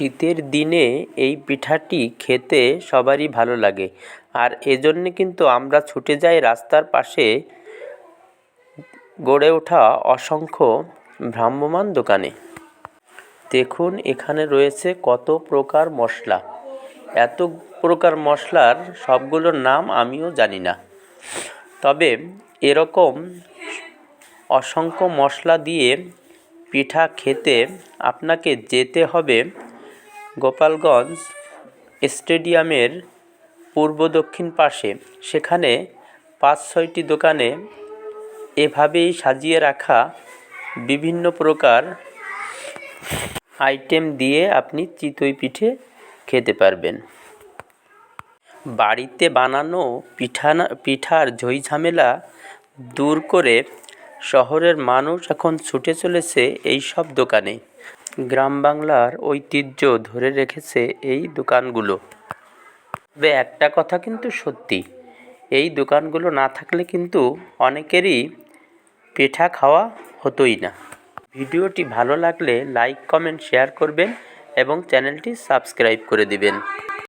শীতের দিনে এই পিঠাটি খেতে সবারই ভালো লাগে, আর এজন্যে কিন্তু আমরা ছুটে যাই রাস্তার পাশে গড়ে ওঠা অসংখ্য ভ্রাম্যমাণ দোকানে। দেখুন এখানে রয়েছে কত প্রকার মশলা। এত প্রকার মশলার সবগুলোর নাম আমিও জানি না, তবে এরকম অসংখ্য মশলা দিয়ে পিঠা খেতে আপনাকে যেতে হবে গোপালগঞ্জ স্টেডিয়ামের পূর্ব দক্ষিণ পাশে। সেখানে ৫-৬টি দোকানে এভাবেই সাজিয়ে রাখা বিভিন্ন প্রকার আইটেম দিয়ে আপনি চিতই পিঠে খেতে পারবেন। বাড়িতে বানানো পিঠার ঝইঝামেলা দূর করে শহরের মানুষ এখন ছুটে চলেছে এই সব দোকানে। গ্রাম বাংলার ঐতিহ্য ধরে রেখেছে এই দোকানগুলো। তবে একটা কথা কিন্তু সত্যি, এই দোকানগুলো না থাকলে কিন্তু অনেকেরই পিঠা খাওয়া হতোই না। ভিডিওটি ভালো লাগলে লাইক, কমেন্ট, শেয়ার করবেন এবং চ্যানেলটি সাবস্ক্রাইব করে দিবেন।